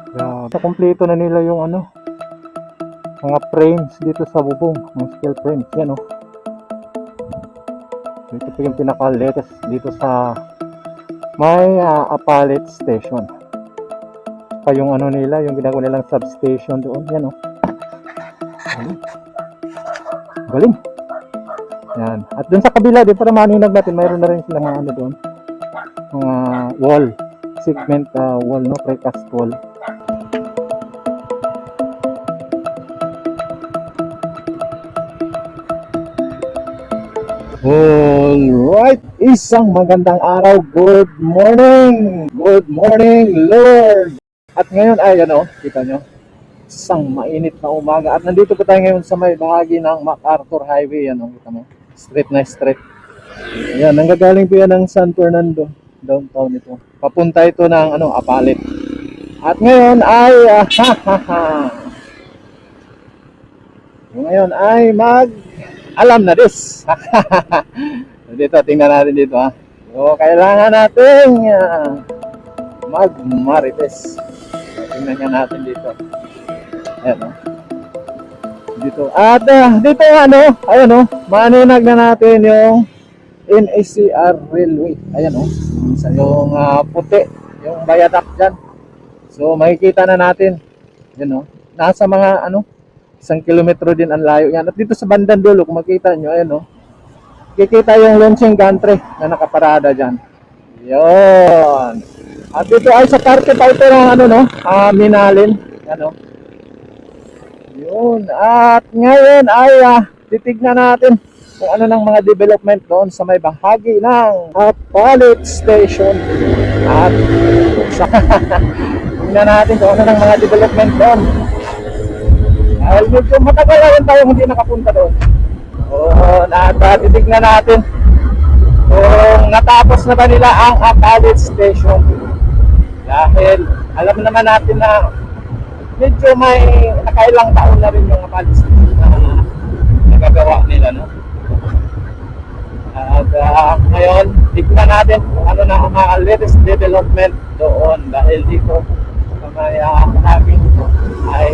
So, kompleto na nila yung ano, mga frames dito sa bubong, mga steel frames. Yan oh. Ito po yung pinaka-latest dito sa may Apalit Station. Pa yung ano nila, yung ginagawa nilang substation doon. Yan oh. Galing. Galing. Yan. At dun sa kabila, di para maninag natin, mayroon na rin silang mga ano doon. Mga wall. Segment wall, no? Precast wall. Alright, isang magandang araw. Good morning! Good morning, Lord! At ngayon ay ano, kita nyo, isang mainit na umaga. At nandito po tayo ngayon sa may bahagi ng MacArthur Highway. Ano, kita mo, street na street. Ayan, nanggagaling po yan ng San Fernando, downtown ito. Papunta ito ng ano, Apalit. At ngayon ay, ngayon ay alam na this. Dito, tingnan natin dito ha. So, kailangan natin mag-marites. Tingnan nga natin dito. Ayan o. Dito. At dito ano, ayan o, maninag na natin yung NACR Railway. Ayan o. Sa yung puti, yung viaduct dyan. So, makikita na natin. Ayan o. Nasa mga ano, 1 kilometro din ang layo yan. At dito sa bandang dulo, kung makita nyo, ayan o, kikita yung launching gantry na nakaparada dyan. Yun. At dito ay sa parte pa ito ng ano no, Minalin. Ano. Yun. At ngayon ay titignan natin kung ano ng mga development doon sa may bahagi ng Apalit Station. At tignan natin kung ano ng mga development doon. Dahil medyo matagal na rin tayo hindi nakapunta doon. Titignan natin kung natapos na ba nila ang Apalit Station. Dahil alam naman natin na medyo may nakailang taon na rin yung Apalit Station na nagagawa nila, no? At ngayon, tignan natin kung ano na ang mga latest development doon. Dahil dito sa may hanapin ito ay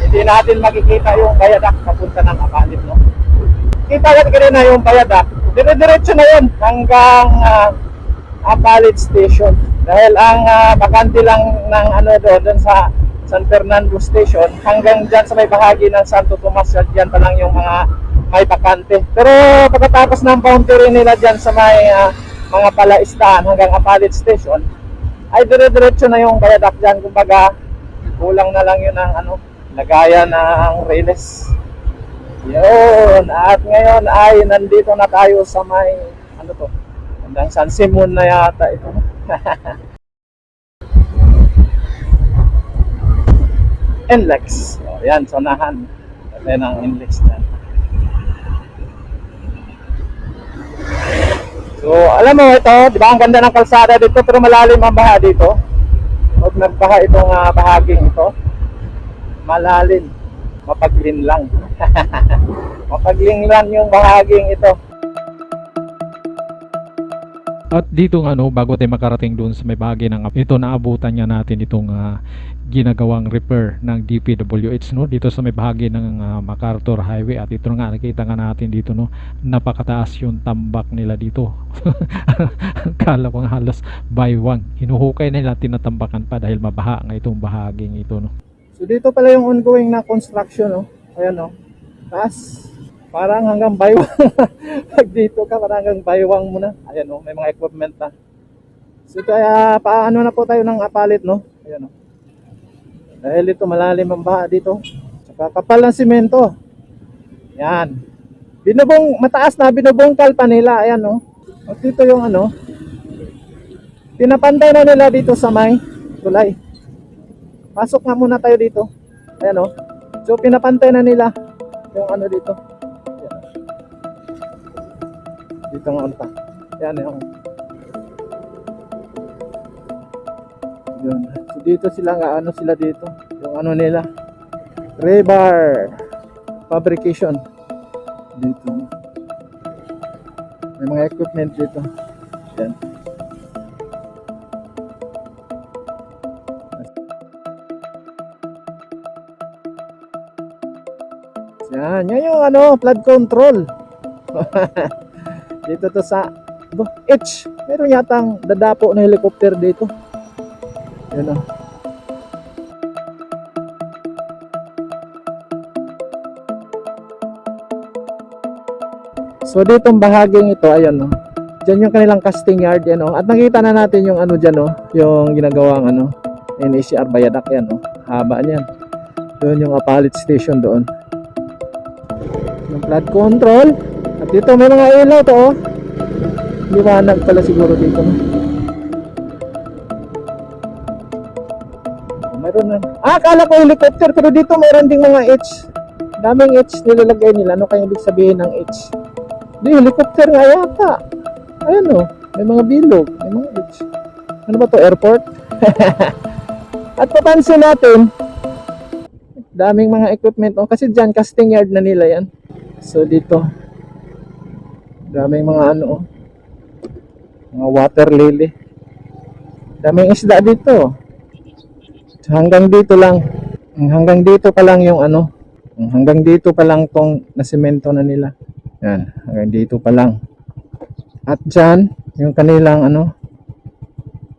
hindi natin makikita yung viaduct papunta ng Apalit, no? Kita natin kanina yung viaduct, dire-diretso na yun hanggang Apalit Station. Dahil ang bakante lang ng ano doon sa San Fernando Station hanggang dyan sa may bahagi ng Santo Tomas, dyan pa lang yung mga may bakante. Pero pagkatapos ng boundary nila dyan sa may mga palaistahan hanggang Apalit Station, ay dire-diretso na yung viaduct dyan. Kumbaga, kulang na lang yun ng ano, lagayan ng railes. Yun. At ngayon ay nandito na tayo sa may ano to, hanggang San Simon na yata ito. NLEX. So, yan, sonahan. Kasi ng NLEX dyan. So, alam mo ito, di ba ang ganda ng kalsada dito pero malalim ang baha dito. Huwag nagbaha itong bahaging ito. Malalim. Mapaglinlang. Mapaglinlang yung bahaging ito. At dito bago tayo makarating doon sa may bahagi ng ito, naabutan niya natin itong ginagawang repair ng DPWH, no, dito sa may bahagi ng MacArthur Highway. At ito nga, nakita nga natin dito, no, napakataas yung tambak nila dito. Kala ko nga halos baywang, hinuhukay nila, tinatambakan pa dahil mabaha nga itong bahaging ito, no. So dito pala yung ongoing na construction, no. Ayan, no. Taas. Parang hanggang baywang. Pag dito ka, parang hanggang baywang mo na. Ayan, no, may mga equipment na. So kaya paano na po tayo ng Apalit, no. Ayan, no. Dahil ito malalim ang baha dito. Saka kapal ng simento. Yan. Mataas na binubungkal pa nila. Ayan, no. At dito yung ano, pinapantay na nila dito sa may tulay. Pasok nga muna tayo dito. Ayan, no. So pinapantay na nila yung ano dito. Ayan. Dito nga unta. Ayan, yung yun. So dito sila nga ano sila dito, yung ano nila, rebar fabrication dito. May mga equipment dito. Yan. Yan yung ano, flood control. Dito to sa H. Meron yatang dadapo na helicopter dito. Yan o. So ditong bahaging ito, ayan o. Diyan yung kanilang casting yard yan o. At nakita na natin yung ano dyan o. Yung ginagawang ano, NACR Bayadak yan o. Haba niyan. Doon yung Apalit Station doon. Yung flood control. At dito may mga ilaw to oh. Liwanag pala siguro dito no? Mayroon na. Akala ko helicopter pero dito mayroon ding mga H. Daming H nilalagay nila. Ano kaya ibig sabihin ng H? Di, helicopter nga yata. Ayan oh, may mga bilog, may mga H. Ano ba to, airport? At papansin natin, daming mga equipment oh, kasi dyan casting yard na nila yan. So dito daming mga ano oh, mga water lily, daming isda dito. Hanggang dito pa lang yung ano, hanggang dito pa lang tong nasemento na nila yan, hanggang dito pa lang. At dyan yung kanilang ano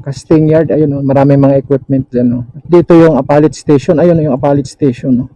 casting yard, ayun oh, maraming mga equipment dyan oh. Dito yung Apalit Station, ayun yung Apalit Station oh.